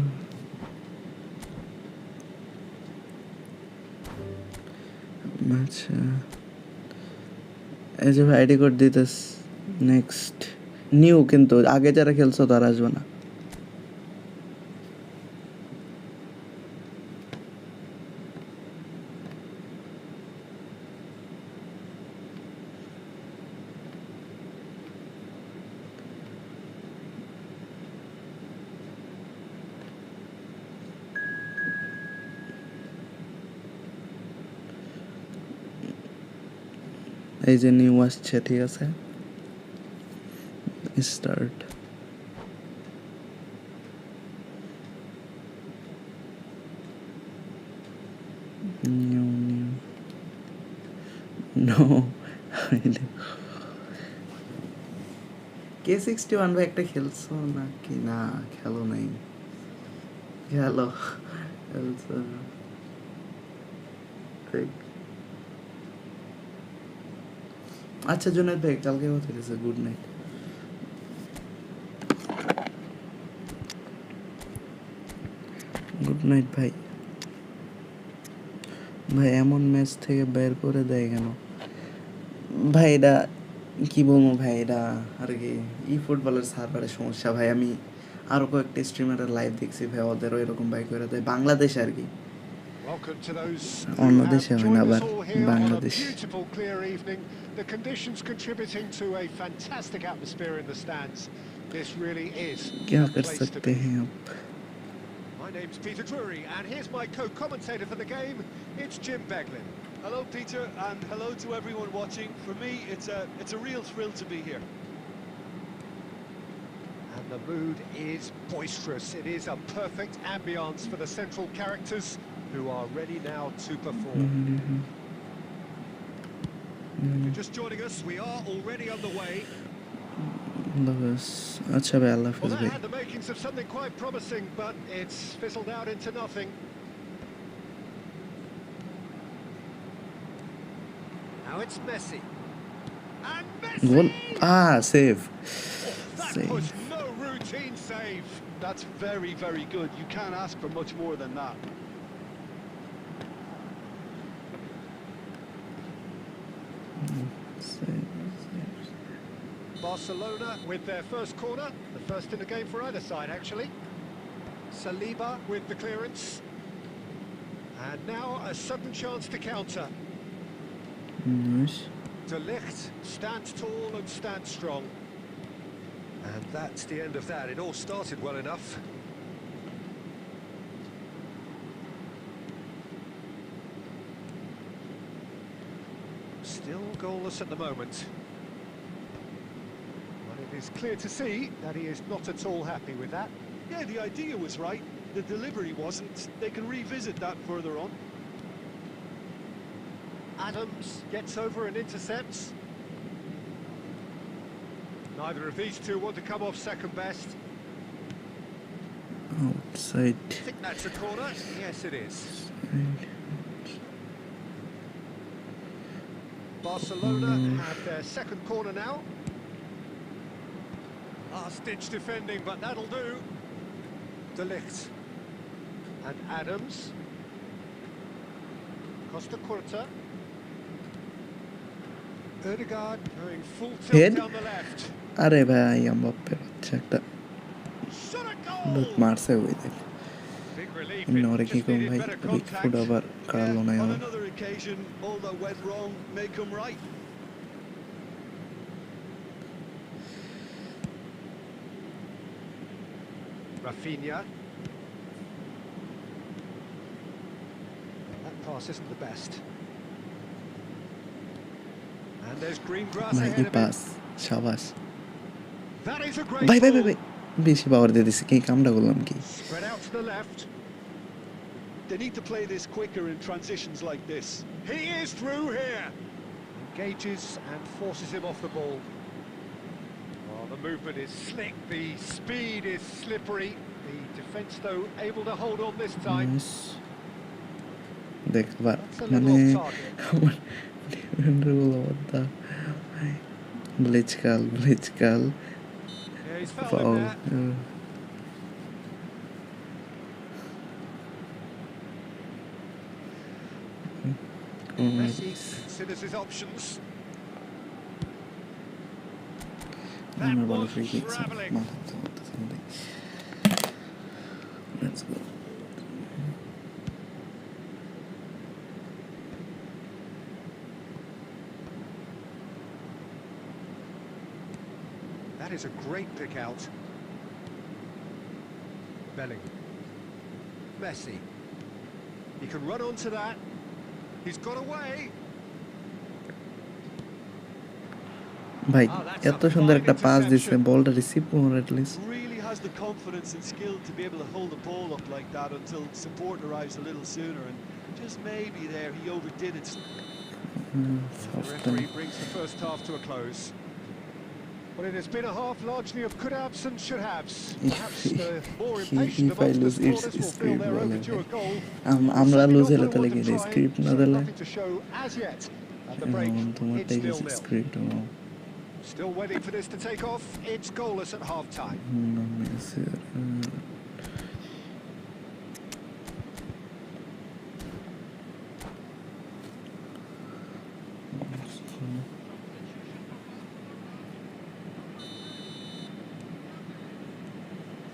আচ্ছা এই যে ভাই আইডি কোড দিতেস নেক্সট নিউ কিন্তু আগে যারা খেলছো তারা আসবে না এই যে নিউ আসছে ঠিক আছে start new new no K61 ভাই একটা খেলছো নাকি না খেলো নাই খেলো খেলছো না। ঠিক আচ্ছা জুনাইদ ভাই কালকে কথা হয়েছে গুড নাইট গুড নাইট ভাই ভাই এমন ম্যাচ থেকে বের করে দেয় কেন ভাই এটা কি বলবো ভাই এটা আর কি ই ফুটবলের সার্ভারের সমস্যা ভাই আমি আরও কয়েকটা স্ট্রিমারের লাইভ দেখছি ভাই ওদেরও এরকম বাই করে দেয় বাংলাদেশ আর কি Welcome to those অন্য who দেশে have হয় না joined us আবার all here on a Bangladesh beautiful, clear evening. The conditions contributing to a fantastic atmosphere in the stands. This really is क्या the कर place to सकते be. हैं अब My name's Peter Drury, and here's my co-commentator for the game. It's Jim Beglin. Hello, Peter, and hello to everyone watching. For me, it's a real thrill to be here. And the mood is boisterous. It is a perfect ambience for the central characters who are ready now to perform. If you're just joining us, we are already underway. बस अच्छा भाई अल्लाह Well, Hafiz that भाई had the makings of something quite promising, but it's fizzled out into nothing. Now it's Messi. And goal Messi! Save That Save. was no routine save. That's very, very good. You can't ask for much more than that. Barcelona with their first corner, the first in the game for either side, actually. Saliba with the clearance. And now a sudden chance to counter. nice De Ligt stands tall and stands strong. And that's the end of that. It all started well enough. Still goalless at the moment. But it is clear to see that he is not at all happy with that. Yeah, the idea was right. The delivery wasn't. They can revisit that further on. Adams gets over and intercepts. Neither of these two want to come off second best. outside I think that's a corner. Yes, it is. Barcelona have their second corner now. Last-ditch defending, but that'll do. De Ligt. And Adams. Costa Curta. Ødegaard going full tilt Head? down the left. अरे भाई Mbappe बच्चा একটা Shot a बहुत goal! मारছে हुए देख Big relief. इन्होंने It की just कौन needed भाई better अभी contact. फुट ओवर करा लो ना On यार another occasion, all that went wrong may come right. Rafinha. That pass isn't the best. And there's green grass भाई ahead ये of him. पास शाबाश That is a great भाई भाई भाई ball. भाई বেশি পাওয়ার দিয়ে দিছি কি কামটা করলাম কি Spread out to the left. They need to play this quicker in transitions like this. He is through here. Engages and forces him off the ball. Oh, the movement is slick. The speed is slippery. The defence, though, able to hold on this time. Nice. দেখ বার That's a মানে little off target. আমার defender গুলো বদ্দা ব্লিচকাল Yeah, he's fouled foul him there. Messi considers his options. That আমার ভালো was free kick travelling. মাথা করতেছে ভাই let's go That is a great pick out. Belling. Messi. He can run onto that. He's got away. ভাই Oh, that's এত a সুন্দর fine একটা pass দিছে interception. বলটা রিসিভ করুন at least Really has the confidence and skill to be able to hold the ball up like that until support arrives a little sooner, and just maybe there he overdid it. The referee brings the first half to a close. Well, it has been a half largely of could-haves and should-haves. Perhaps the more impatient if I amongst the lose, it's supporters will feel script their বলে overdue a goal. আমরা Certainly loose not হলে gonna তাহলে want কি to try, script না so দিলে nothing to show as yet. At the break, তোমারটাই it's গেছে 0-0. Script now Still waiting for this to take off. It's goalless at half-time.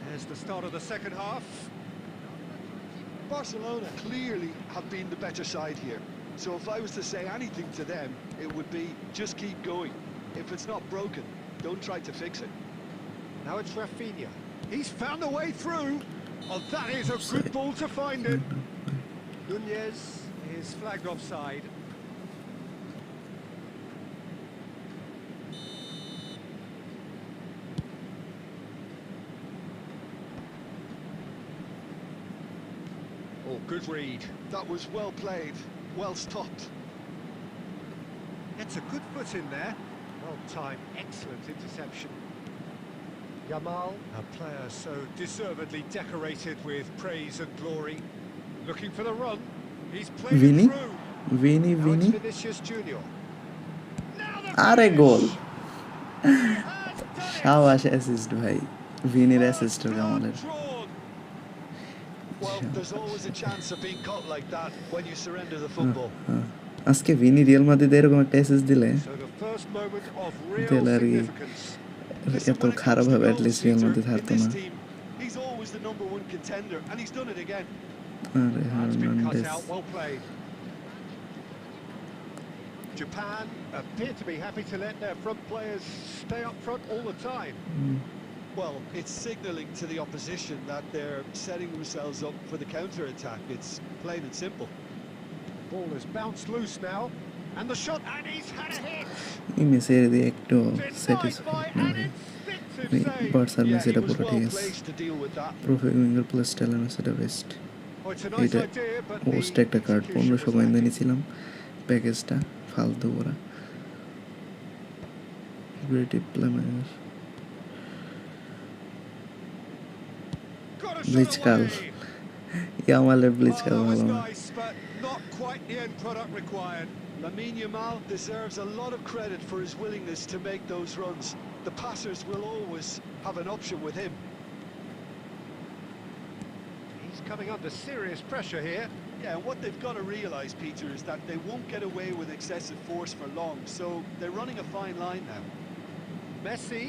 There's the start of the second half. Barcelona clearly have been the better side here. So if I was to say anything to them, it would be just keep going. If it's not broken, don't try to fix it. Now it's Rafinha. He's found a way through. Oh, that is a good ball to find him. Nunez is flagged offside. Oh, good read. That was well played, well stopped. Gets a good foot in there. Well timed, excellent interception. Yamal, a player so deservedly decorated with praise and glory. Looking for the run. He's played Vini? it through. Vini, Now it's Vini. Vinicius Junior. Now the আরে finish. Goal! He has done it. শাবাশ assist ভাই, ভিনির First অ্যাসিস্টের blood কামালের। drawn. Well, there's always a chance of being caught like that when you surrender the football. আজকে Vini Real মাদ্রিদে এরকম একটা assist দিলে So the first moment of real দিলে আর কি significance. Listen, এত when it খারাপ comes to হবে goals, at least Real Peter, Madrid in হারতো this না। team, he's always the #1 contender, and he's done it again. আরে That's been cut Hernandez. out, well played. Japan appear to be happy to let their front players stay up front all the time. Well, it's signalling to the opposition that they're setting themselves up for the counter-attack. It's plain and simple. Ball has bounced loose now, and the shot, and he's had a hit. এই মেসের দিয়ে একটু Denied satisfied by না an ভাই। instinctive save. বার্সার Yeah, Messi he এটা was পুরো well ঠিক আছে। placed to deal with that. Perfect winger plus স্টাইলের মেসিটা best. Oh, it's a nice এটা idea, but ওস্ট the একটা card execution 1500 was coin lacking. নিয়েছিলাম প্যাকেজটা ফালতু ওরা। ক্রিয়েটিভ প্লেয়ার Got a ব্লিচ shot কাল, away. ইয়ামালের ব্লিচ Oh, কাল that was ভালো না। nice, but not quite the end product required. Lamine Yamal deserves a lot of credit for his willingness to make those runs. The passers will always have an option with him. He's coming under serious pressure here. Yeah, and what they've got to realise, Peter, is that they won't get away with excessive force for long, so they're running a fine line now. Messi.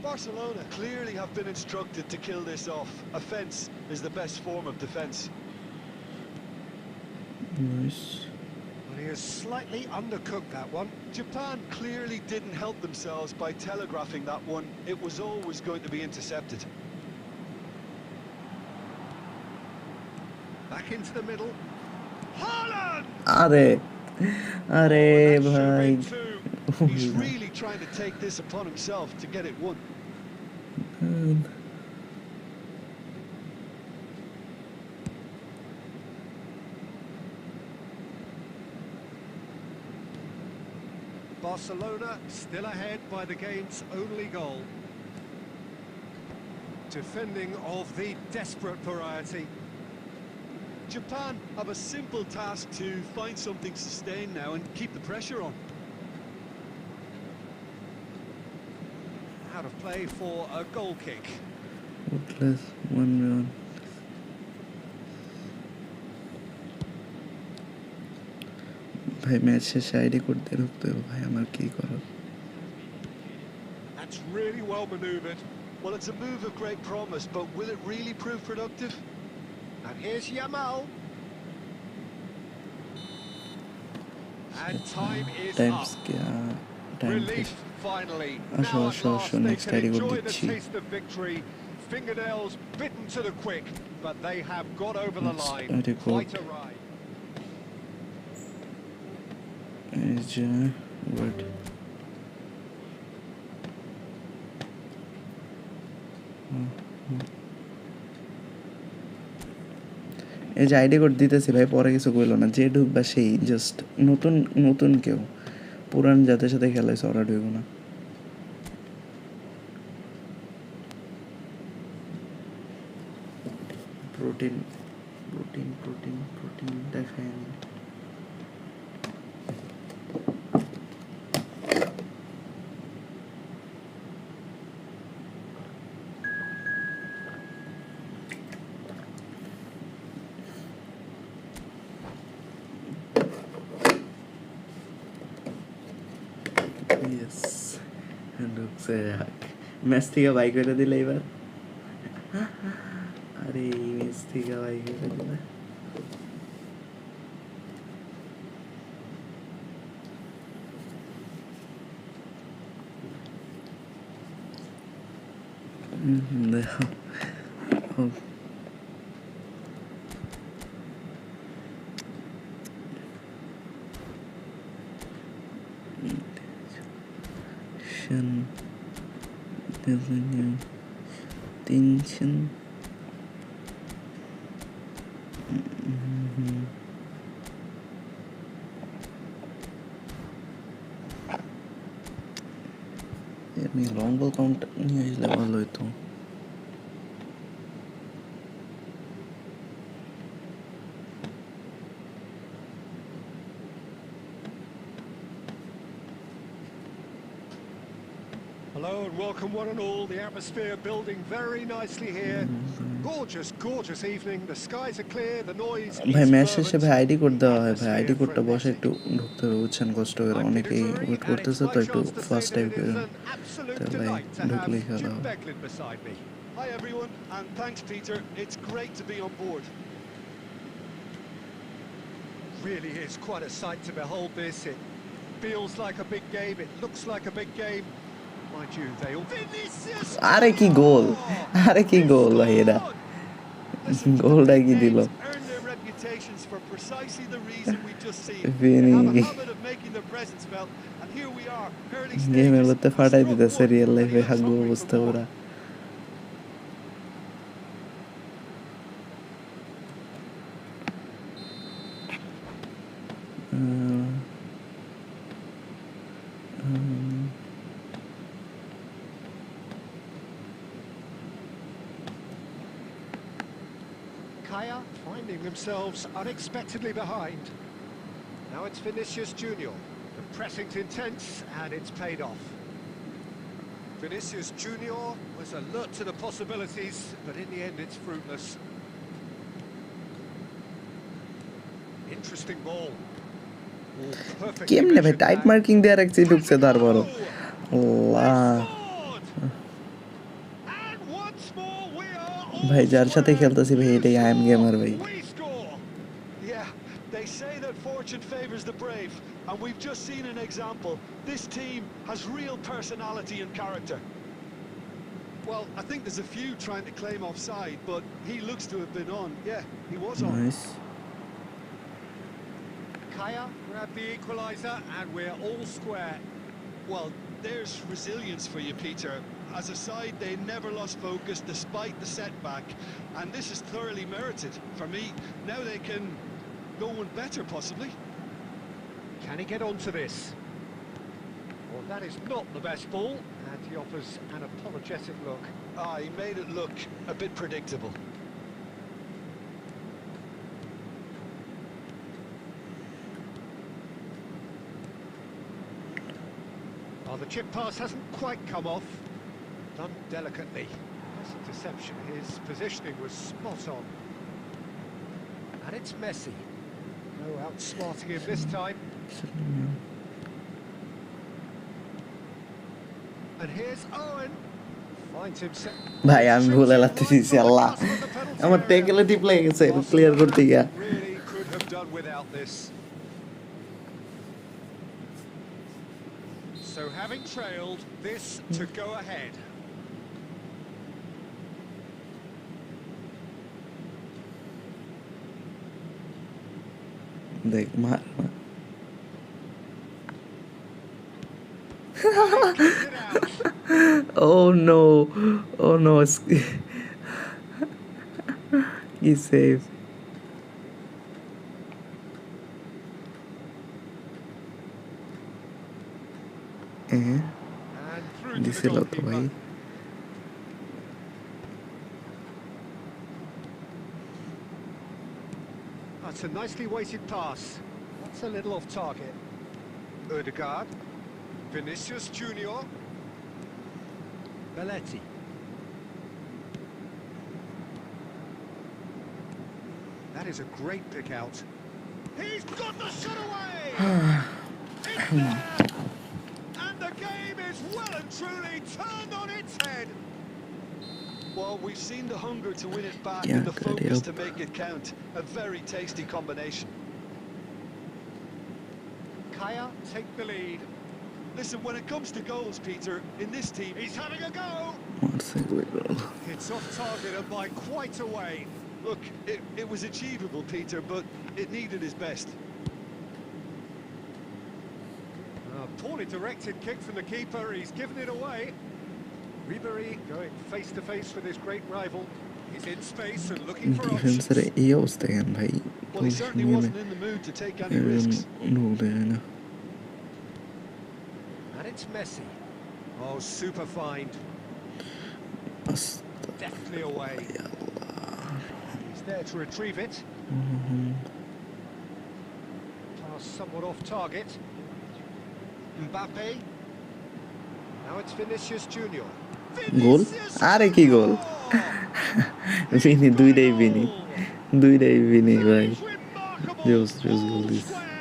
Barcelona clearly have been instructed to kill this off. Offence is the best form of defence. Nice. Well, he has slightly undercooked that one. Japan clearly didn't help themselves by telegraphing that one. It was always going to be intercepted. Back into the middle. Haaland! আরে আরে That should have ভাই been two. He's really trying to take this upon himself to get it won. Barcelona still ahead by the game's only goal. Defending of the desperate variety. Japan have a simple task to find something sustained now and keep the pressure on. Out of play for a goal kick. Plus 1-1 ভাই match শেষে ID করতে ঢুকতে হবে ভাই, আমার কি করার। That's really well manoeuvred. Well, it's a move of great promise, but will it really prove productive? And here's Yamal. And time is Times up. কি time Relief finally. Asho, Now at asho, last asho, they next can ID enjoy would the be cheap. taste of victory. Fingernails bitten to the quick, but they have got over the Next line. ID Quite code. a ride. এই যে wait এই যে ID code দিতেছি ভাই, পরে কিছু কইলো না, যে ঢুকবা সেই জাস্ট নতুন নতুন কেউ, পুরান যাদের সাথে খেলাইছে ওরা ঢুকবো না। প্রোটিন প্রোটিন প্রোটিন প্রোটিন দেখায় আমি। ইয়েস ঢুকছে, ম্যাচ থেকে বাইক করে দিলে এবার। আরে মিস থেকে ভাই গেলে দেখো tension আমি লং বল কাউন্ট নিয়ে আসলে ভালো হইতো Hello and welcome one and all. The atmosphere building very nicely here. Gorgeous evening. The skies are clear, the noise ভাই is ম্যাচ শেষে ভাই আইডি কোড দেওয়া হয় ভাই আইডি Atmosphere কোডটা বসে frenetic. একটু ঢুকতে হবে বুঝছেন কষ্ট করে I'm অনেকেই Peter Drury, wait and it's করতেছে my তো একটু chance to say first that time it করে is an absolute তো ভাই delight to have ঢুকলেই খেলা Jim হবে Beglin beside me. Hi everyone, and thanks Peter. It's great to be on board. Really is quite a sight to behold this. It feels like a big game, it looks like a big game. Mind you, they all... Vinicius! আরে কি গোল আরে কি গোল ভাই এটা Listen, the গোলটা big কি দিল names earn their reputations for precisely the reason we've just seen. They Vini have a habit of making their presence felt, and here we are, early গেমের stages. মধ্যে We ফাটাই struck দিতেছে one, real and he লাইফে looks হাগু hungry অবস্থা for more. পুরা Kaya finding themselves unexpectedly behind. Now it's Vinicius Junior. The pressing's intense and it's paid off. Vinicius Junior was alert to the possibilities, but in the end it's fruitless. Interesting ball. Oh, perfectly কেমনে ভাই measured tight back. Marking দিয়ে রাখছি ঢুকছে তারপরও আল্লাহ And once more we are all ভাই যার সাথে square. খেলতেছি ভাই এটাই আই এম গেমার ভাই We score. Yeah, they say that fortune favours the brave, and we've just seen an example. This team has real personality and character. Well, I think there's a few trying to claim offside, but he looks to have been on. Yeah, he was on. Nice Kaya grabbed the equaliser and we're all square. Well, there's resilience for you, Peter. As a side, they never lost focus despite the setback, and this is thoroughly merited. For me, now they can go one better, possibly. Can he get onto this? Well, that is not the best ball, and he offers an apologetic look. Ah, he made it look a bit predictable. Oh, the chip pass hasn't quite come off. Done delicately. That's a deception. His positioning was spot on. And it's Messi. No outsmarting him this time. And here's Owen. Finds himself. ভাই আমি ভুলে লাগতেছি আল্লাহ আমার ট্যাকেলে টিপ লেগে গেছে clear করতে গিয়া Really could have done without this. So having trailed, this to go ahead. দেখ মার Kicked it out. oh no he's safe And through to the দিছিল তো ভাই goalkeeper. That's a nicely weighted pass. That's a little off target. Ødegaard. Vinicius Junior. Belletti. That is a great pick out. He's got the shot away! It's there! And the game is well and truly turned on its head. Well, we've seen the hunger to win it back क्या and the करे focus अब? to make it count. A very tasty combination. Kaya take the lead. Listen, when it comes to goals, Peter, in this team, He's having a go. मार से कोई गोल It's off target and by quite a way. look, it was achievable, Peter, but it needed his best. Poorly directed kick from the keeper. He's given it away. Ribery going face to face with his great rival. He's in space and looking for options. डिफेंसर ये होता है भाई Well, he certainly wasn't in the mood to take any risks. ढूंढ रहे हैं ना And it's Messi. Oh, super find. बस Deftly away. He's there to retrieve it. Pass somewhat off target. Mbappe. Now it's Vinicius Junior. গোল আরে কি গোল Oh! Vini দুইটাই Vini ভাই Remarkable. জোস গোল দিস Square.